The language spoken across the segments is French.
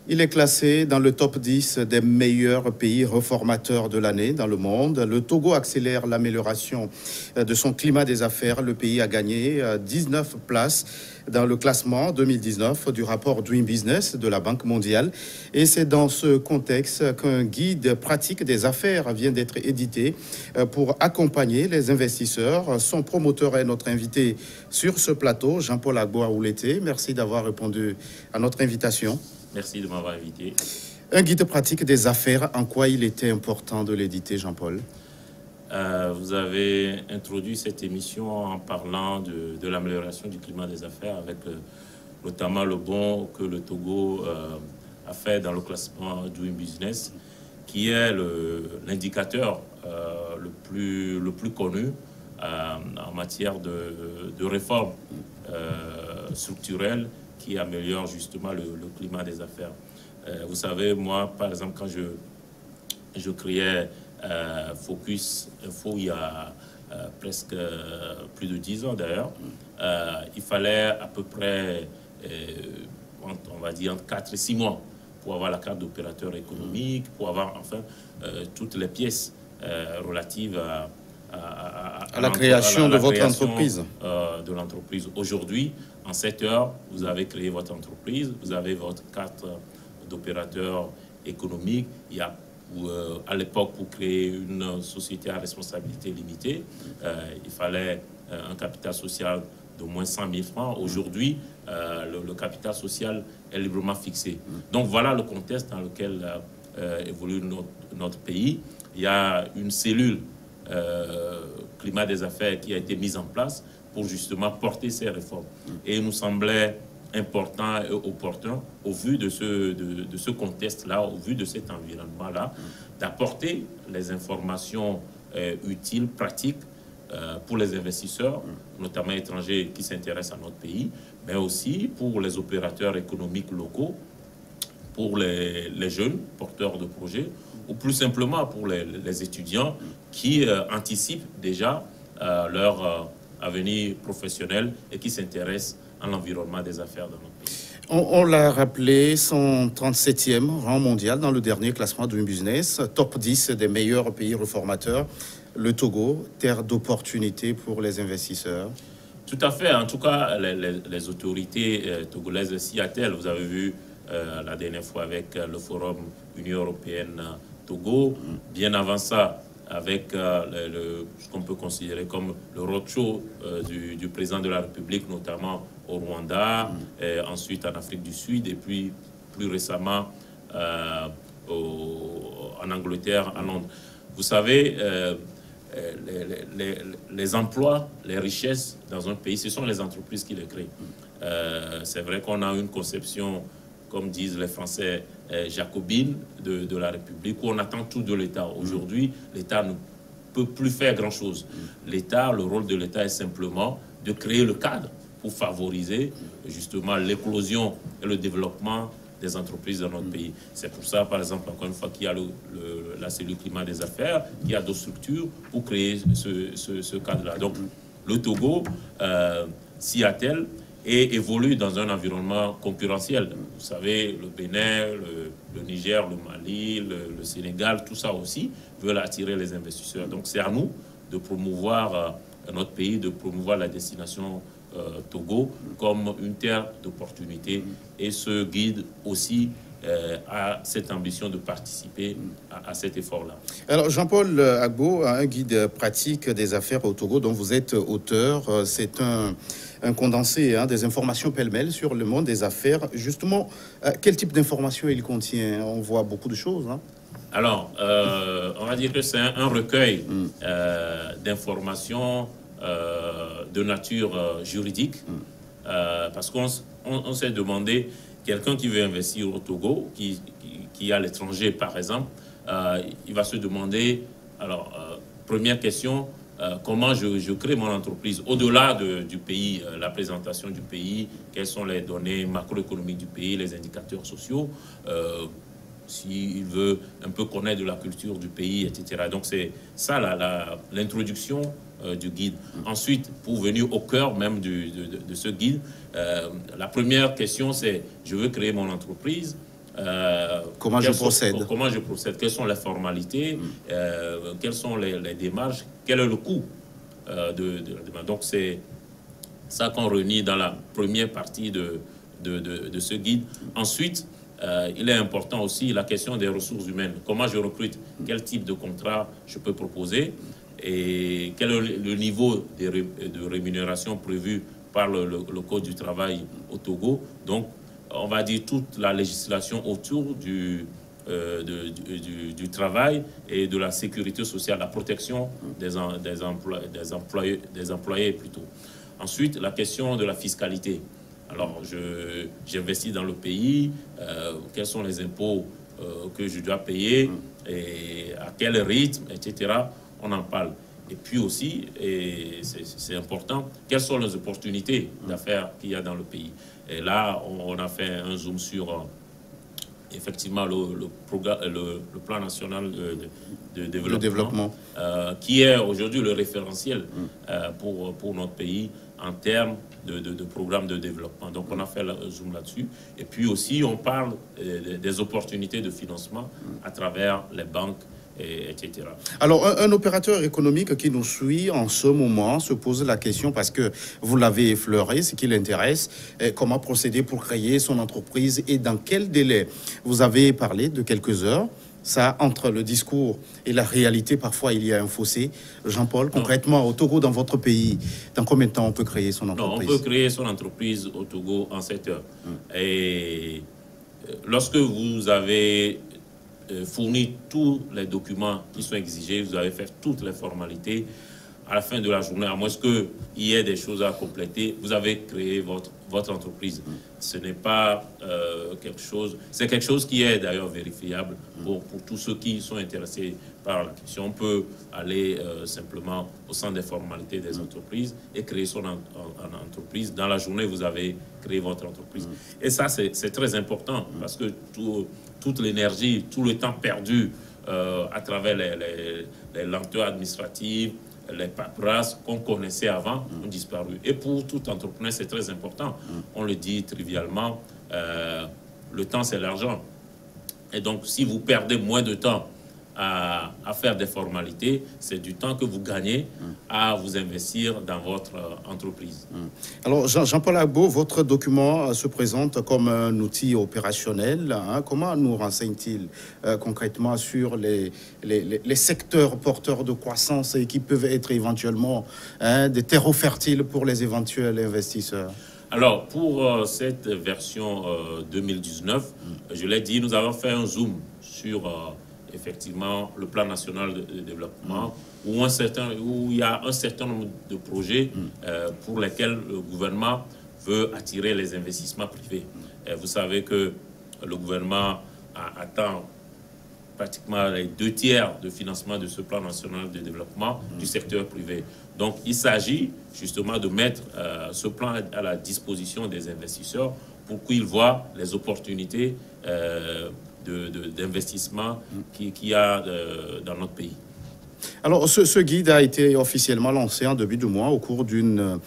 Il est classé dans le top 10 des meilleurs pays reformateurs de l'année dans le monde. Le Togo accélère l'amélioration de son climat des affaires. Le pays a gagné 19 places dans le classement 2019 du rapport Doing Business de la Banque mondiale. Et c'est dans ce contexte qu'un guide pratique des affaires vient d'être édité pour accompagner les investisseurs. Son promoteur est notre invité sur ce plateau, Jean-Paul Agbo Aouleté. Merci d'avoir répondu à notre invitation. Merci de m'avoir invité. Un guide pratique des affaires, en quoi il était important de l'éditer, Jean-Paul? Vous avez introduit cette émission en parlant de l'amélioration du climat des affaires avec notamment le bond que le Togo a fait dans le classement Doing Business, qui est l'indicateur le plus connu en matière de réforme structurelle qui améliore justement le climat des affaires. Vous savez, moi, par exemple, quand je créais Focus Info il y a presque plus de 10 ans d'ailleurs, il fallait à peu près, on va dire, entre 4 et 6 mois pour avoir la carte d'opérateur économique, pour avoir enfin toutes les pièces relatives à la création de votre entreprise. De l'entreprise. Aujourd'hui, en 7 heures, vous avez créé votre entreprise, vous avez votre carte d'opérateur économique. Il y a, à l'époque, pour créer une société à responsabilité limitée, il fallait un capital social d'au moins 100 000 francs. Aujourd'hui, le capital social est librement fixé. Donc voilà le contexte dans lequel évolue notre pays. Il y a une cellule climat des affaires qui a été mise en place pour justement porter ces réformes. Et il nous semblait important et opportun, au vu de ce contexte-là, au vu de cet environnement-là, d'apporter les informations utiles, pratiques pour les investisseurs, notamment étrangers qui s'intéressent à notre pays, mais aussi pour les opérateurs économiques locaux, pour les jeunes porteurs de projets, ou plus simplement pour les étudiants qui anticipent déjà leur avenir professionnel et qui s'intéressent à l'environnement des affaires dans notre pays. On l'a rappelé, son 37e rang mondial dans le dernier classement Doing Business, top 10 des meilleurs pays reformateurs. Le Togo, terre d'opportunités pour les investisseurs. Tout à fait. En tout cas, les autorités togolaises s'y attellent. Vous avez vu la dernière fois avec le forum Union européenne-Togo. Bien avant ça, avec ce qu'on peut considérer comme le roadshow du président de la République, notamment au Rwanda, et ensuite en Afrique du Sud, et puis plus récemment en Angleterre, à Londres. Vous savez, les emplois, les richesses dans un pays, ce sont les entreprises qui les créent. C'est vrai qu'on a une conception, comme disent les Français, jacobine de la République, où on attend tout de l'État. Aujourd'hui, l'État ne peut plus faire grand-chose. L'État, le rôle de l'État est simplement de créer le cadre pour favoriser justement l'éclosion et le développement des entreprises dans notre pays. C'est pour ça, par exemple, encore une fois, qu'il y a la cellule climat des affaires, qu'il y a d'autres structures pour créer ce cadre-là. Donc, le Togo s'y attelle et évolue dans un environnement concurrentiel. Vous savez, le Bénin, le Niger, le Mali, le Sénégal, tout ça aussi veulent attirer les investisseurs. Donc c'est à nous de promouvoir notre pays, de promouvoir la destination Togo comme une terre d'opportunités. Et ce guide aussi a cette ambition de participer à cet effort-là. Alors Jean-Paul Agbo, un guide pratique des affaires au Togo dont vous êtes auteur, c'est un condensé des informations pêle-mêle sur le monde des affaires. Justement, quel type d'informations il contient? On voit beaucoup de choses. Alors, on va dire que c'est un recueil d'informations de nature juridique, parce qu'on s'est demandé, quelqu'un qui veut investir au Togo, qui est à l'étranger par exemple, il va se demander, alors, première question, comment je crée mon entreprise au-delà du pays, la présentation du pays, quelles sont les données macroéconomiques du pays, les indicateurs sociaux, s'il veut un peu connaître de la culture du pays, etc. Donc c'est ça l'introduction du guide. Ensuite, pour venir au cœur même de ce guide, la première question c'est, je veux créer mon entreprise, comment je procède? Comment je procède? Quelles sont les formalités? Quelles sont les démarches? Quel est le coût de la démarche? Donc, c'est ça qu'on réunit dans la première partie de ce guide. Ensuite, il est important aussi la question des ressources humaines. Comment je recrute? Quel type de contrat je peux proposer? Et quel est le niveau de rémunération prévu par le Code du travail au Togo? Donc, on va dire toute la législation autour du travail et de la sécurité sociale, la protection des employés plutôt. Ensuite, la question de la fiscalité. Alors, j'investis dans le pays, quels sont les impôts que je dois payer et à quel rythme, etc. On en parle. Et puis aussi, et c'est important, quelles sont les opportunités d'affaires qu'il y a dans le pays. Et là, on a fait un zoom sur effectivement le plan national de développement, qui est aujourd'hui le référentiel pour notre pays en termes de programme de développement. Donc, on a fait un zoom là-dessus. Et puis aussi, on parle des opportunités de financement à travers les banques, etc. Alors, un opérateur économique qui nous suit en ce moment se pose la question, parce que vous l'avez effleuré, ce qui l'intéresse, comment procéder pour créer son entreprise et dans quel délai. Vous avez parlé de quelques heures. Ça, entre le discours et la réalité, parfois, il y a un fossé. Jean-Paul, concrètement, au Togo, dans votre pays, dans combien de temps on peut créer son entreprise? Non, on peut créer son entreprise au Togo en 7 heures. Et lorsque vous avez fourni tous les documents qui sont exigés, vous avez fait toutes les formalités, à la fin de la journée, à moins qu'il y ait des choses à compléter, vous avez créé votre entreprise. Ce n'est pas quelque chose... C'est quelque chose qui est d'ailleurs vérifiable pour tous ceux qui sont intéressés par la question. On peut aller simplement au centre des formalités des entreprises et créer son entreprise. Dans la journée, vous avez créé votre entreprise. Et ça, c'est très important parce que toute l'énergie, tout le temps perdu à travers les lenteurs administratives, les paperasses qu'on connaissait avant ont disparu. Et pour tout entrepreneur, c'est très important. On le dit trivialement, le temps, c'est l'argent. Et donc, si vous perdez moins de temps à faire des formalités, c'est du temps que vous gagnez à vous investir dans votre entreprise. Alors, Jean-Paul Agbo, votre document se présente comme un outil opérationnel. Comment nous renseigne-t-il concrètement sur les secteurs porteurs de croissance et qui peuvent être éventuellement des terreaux fertiles pour les éventuels investisseurs? Alors, pour cette version 2019, je l'ai dit, nous avons fait un zoom sur... effectivement, le plan national de développement, où il y a un certain nombre de projets pour lesquels le gouvernement veut attirer les investissements privés. Et vous savez que le gouvernement attend pratiquement les 2/3 de financement de ce plan national de développement du secteur privé. Donc, il s'agit justement de mettre ce plan à la disposition des investisseurs pour qu'ils voient les opportunités d'investissement qu'il y a dans notre pays. Alors, ce guide a été officiellement lancé en début de mois au cours d'une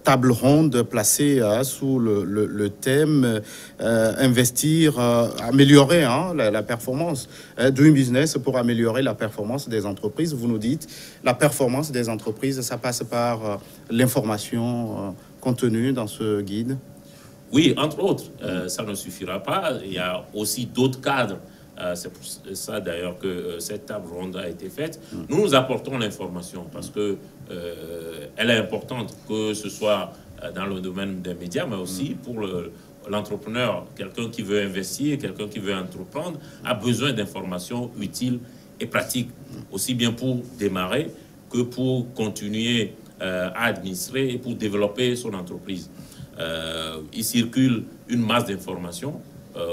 table ronde placée sous le thème investir, améliorer la performance. Doing business pour améliorer la performance des entreprises. Vous nous dites, la performance des entreprises, ça passe par l'information contenue dans ce guide? Oui, entre autres, ça ne suffira pas. Il y a aussi d'autres cadres. C'est pour ça d'ailleurs que cette table ronde a été faite. Nous apportons l'information parce que elle est importante, que ce soit dans le domaine des médias, mais aussi pour l'entrepreneur. Quelqu'un qui veut investir, quelqu'un qui veut entreprendre, a besoin d'informations utiles et pratiques, aussi bien pour démarrer que pour continuer à administrer et pour développer son entreprise. Il circule une masse d'informations,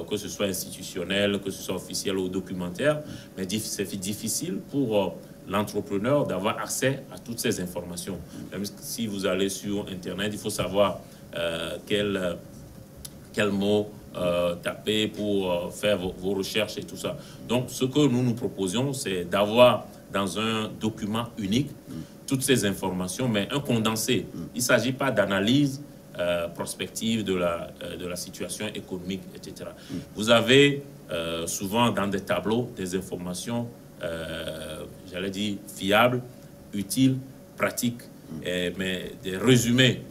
que ce soit institutionnel, que ce soit officiel ou documentaire, mais c'est difficile pour l'entrepreneur d'avoir accès à toutes ces informations. Même si vous allez sur Internet, il faut savoir quel mot taper pour faire vos recherches et tout ça. Donc, ce que nous proposions, c'est d'avoir dans un document unique toutes ces informations, mais un condensé. Il ne s'agit pas d'analyse prospective de la situation économique, etc. Vous avez souvent dans des tableaux des informations, j'allais dire, fiables, utiles, pratiques, mais des résumés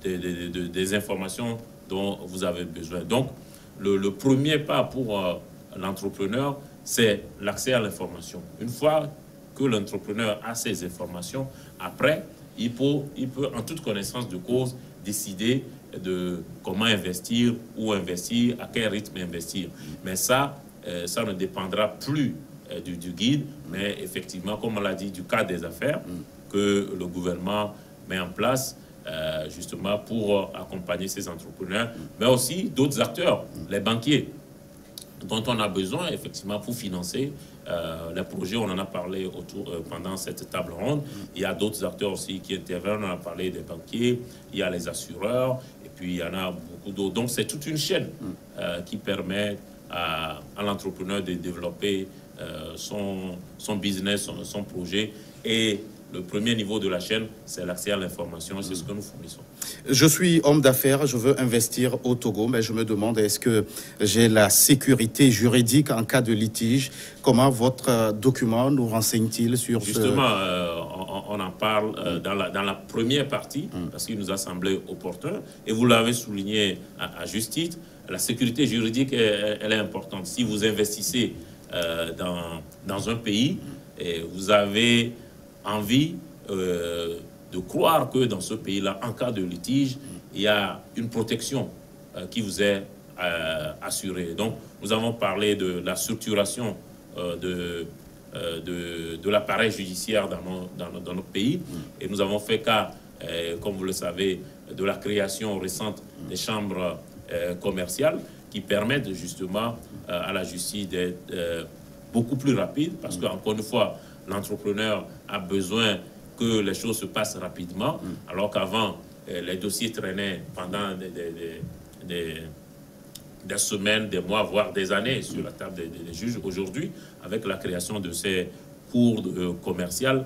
des informations dont vous avez besoin. Donc, le premier pas pour l'entrepreneur, c'est l'accès à l'information. Une fois que l'entrepreneur a ces informations, après, il peut, en toute connaissance de cause, décider de comment investir, où investir, à quel rythme investir. Mais ça ne dépendra plus du guide, mais effectivement, comme on l'a dit, du cadre des affaires que le gouvernement met en place justement pour accompagner ces entrepreneurs, mais aussi d'autres acteurs, les banquiers, dont on a besoin effectivement pour financer les projets. On en a parlé pendant cette table ronde. Il y a d'autres acteurs aussi qui interviennent. On a parlé des banquiers, il y a les assureurs, et puis il y en a beaucoup d'autres. Donc c'est toute une chaîne qui permet à l'entrepreneur de développer son business, son projet. Et le premier niveau de la chaîne, c'est l'accès à l'information, c'est ce que nous fournissons. Je suis homme d'affaires, je veux investir au Togo, mais je me demande, est-ce que j'ai la sécurité juridique en cas de litige? Comment votre document nous renseigne-t-il sur Justement, on en parle dans la première partie, parce qu'il nous a semblé opportun, et vous l'avez souligné à juste titre, la sécurité juridique, elle est importante. Si vous investissez dans un pays, et vous avez envie de croire que dans ce pays-là, en cas de litige, il y a une protection qui vous est assurée. Donc, nous avons parlé de la structuration de l'appareil judiciaire dans notre pays, et nous avons fait cas, comme vous le savez, de la création récente des chambres commerciales qui permettent justement à la justice d'être beaucoup plus rapide, parce qu'encore une fois, l'entrepreneur a besoin que les choses se passent rapidement, alors qu'avant, les dossiers traînaient pendant des semaines, des mois, voire des années sur la table des juges. Aujourd'hui, avec la création de ces cours commerciales,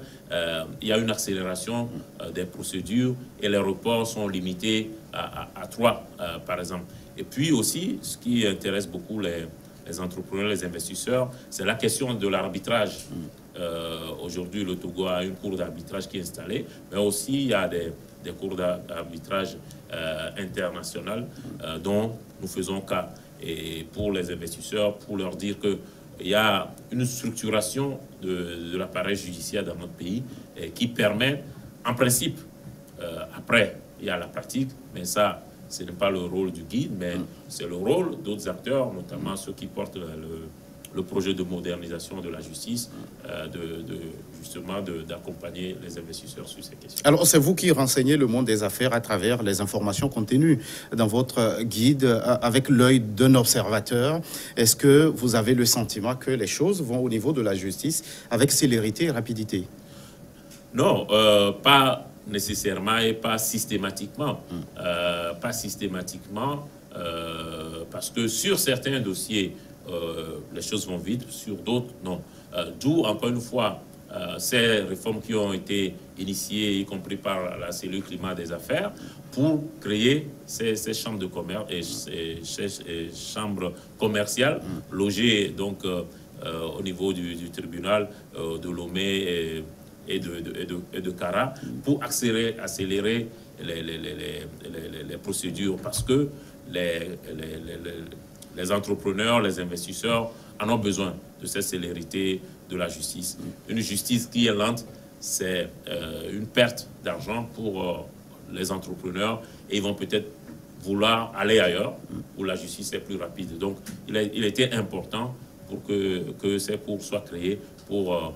il y a une accélération des procédures et les reports sont limités à 3, par exemple. Et puis aussi, ce qui intéresse beaucoup les entrepreneurs, les investisseurs, c'est la question de l'arbitrage. Aujourd'hui, le Togo a une cour d'arbitrage qui est installée, mais aussi il y a des cours d'arbitrage internationales dont nous faisons cas. Et pour les investisseurs, pour leur dire qu'il y a une structuration de l'appareil judiciaire dans notre pays qui permet, en principe, après, il y a la pratique, mais ça, ce n'est pas le rôle du guide, mais c'est le rôle d'autres acteurs, notamment ceux qui portent le projet de modernisation de la justice, justement d'accompagner les investisseurs sur ces questions. Alors, c'est vous qui renseignez le monde des affaires à travers les informations contenues dans votre guide avec l'œil d'un observateur. Est-ce que vous avez le sentiment que les choses vont au niveau de la justice avec célérité et rapidité? Non, pas nécessairement et pas systématiquement. Pas systématiquement, parce que sur certains dossiers, les choses vont vite, sur d'autres, non. D'où, encore une fois, ces réformes qui ont été initiées, y compris par la cellule climat des affaires, pour créer ces chambres de commerce et ces chambres commerciales logées donc au niveau du tribunal de Lomé et de Kara, pour accélérer les procédures, parce que les entrepreneurs, les investisseurs en ont besoin de cette célérité de la justice. Une justice qui est lente, c'est une perte d'argent pour les entrepreneurs, et ils vont peut-être vouloir aller ailleurs où la justice est plus rapide. Donc, il était important pour que ces cours soient créés pour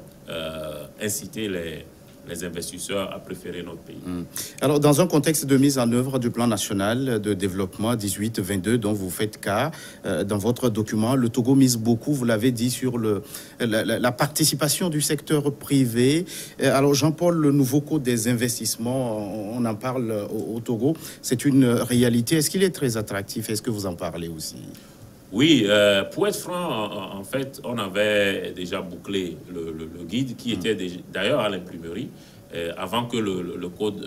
inciter les investisseurs à préférer notre pays. Alors, dans un contexte de mise en œuvre du plan national de développement 18-22 dont vous faites cas dans votre document, le Togo mise beaucoup, vous l'avez dit, sur la participation du secteur privé. Alors, Jean-Paul, le nouveau code des investissements, on en parle au Togo, c'est une réalité. Est-ce qu'il est très attractif? Est-ce que vous en parlez aussi? Oui, pour être franc, en fait, on avait déjà bouclé le guide qui était d'ailleurs à l'imprimerie avant que le code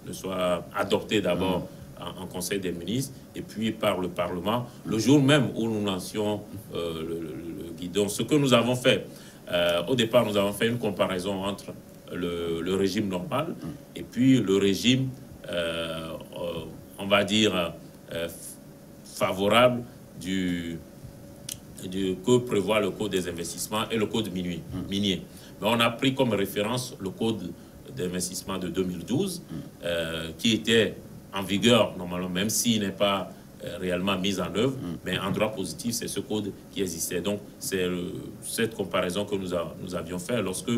ne soit adopté d'abord en Conseil des ministres et puis par le Parlement, le jour même où nous lancions le guidon. Ce que nous avons fait, au départ, nous avons fait une comparaison entre le régime normal et puis le régime, on va dire, favorable que prévoit le Code des investissements et le Code minier. Mais on a pris comme référence le Code d'investissement de 2012, qui était en vigueur normalement, même s'il n'est pas réellement mis en œuvre, mais en droit positif, c'est ce code qui existait. Donc, c'est cette comparaison que nous avions fait lorsque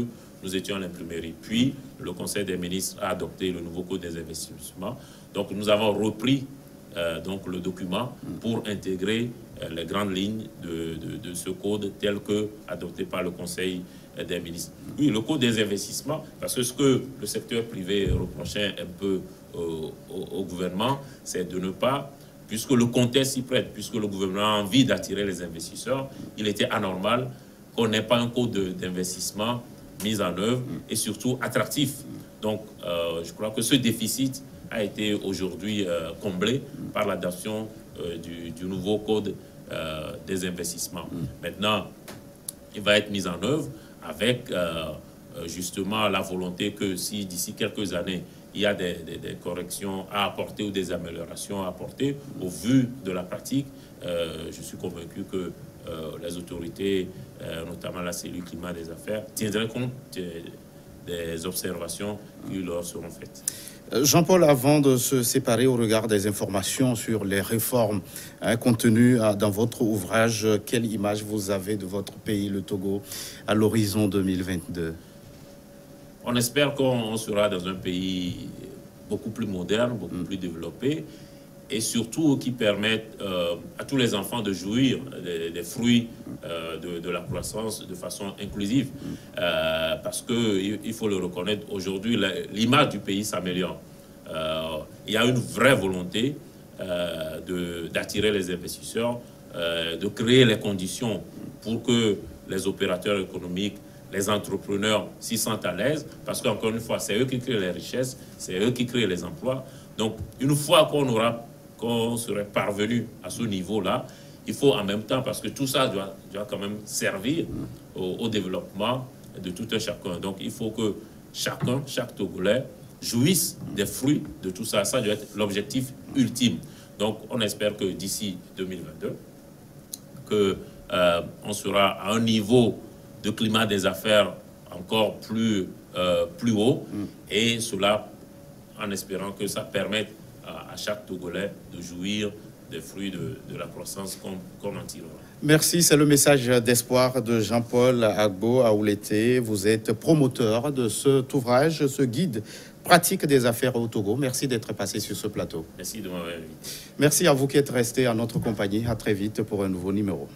nous étions à l'imprimerie. Puis, le Conseil des ministres a adopté le nouveau code des investissements. Donc, nous avons repris donc, le document pour intégrer les grandes lignes de ce code tel que adopté par le Conseil des ministres. Oui, le code des investissements, parce que ce que le secteur privé reprochait un peu au gouvernement, c'est de ne pas, puisque le contexte s'y prête, puisque le gouvernement a envie d'attirer les investisseurs, il était anormal qu'on n'ait pas un code d'investissement mis en œuvre et surtout attractif. Donc, je crois que ce déficit a été aujourd'hui comblé par l'adoption du nouveau code des investissements. Maintenant, il va être mis en œuvre avec justement la volonté que si d'ici quelques années, il y a des corrections à apporter ou des améliorations à apporter au vu de la pratique, je suis convaincu que les autorités, notamment la cellule climat des affaires, tiendraient compte des observations qui leur seront faites. Jean-Paul, avant de se séparer au regard des informations sur les réformes contenues dans votre ouvrage, quelle image vous avez de votre pays, le Togo, à l'horizon 2022? On espère qu'on sera dans un pays beaucoup plus moderne, beaucoup plus développé, et surtout qui permette à tous les enfants de jouir des fruits de la croissance de façon inclusive. Parce qu'il faut le reconnaître, aujourd'hui, l'image du pays s'améliore. Il y a une vraie volonté d'attirer les investisseurs, de créer les conditions pour que les opérateurs économiques, les entrepreneurs s'y sentent à l'aise, parce qu'encore une fois, c'est eux qui créent les richesses, c'est eux qui créent les emplois. Donc, une fois qu'on serait parvenu à ce niveau-là, il faut en même temps, parce que tout ça doit quand même servir au développement de tout un chacun. Donc, il faut que chaque Togolais jouisse des fruits de tout ça. Ça doit être l'objectif ultime. Donc, on espère que d'ici 2022, on sera à un niveau de climat des affaires encore plus haut, et cela en espérant que ça permette à chaque Togolais de jouir des fruits de la croissance qu'on en tirera. Merci, c'est le message d'espoir de Jean-Paul Agbo Aoulété. Vous êtes promoteur de cet ouvrage, ce guide pratique des affaires au Togo. Merci d'être passé sur ce plateau. Merci de m'avoir invité. Merci à vous qui êtes restés en notre compagnie. À très vite pour un nouveau numéro.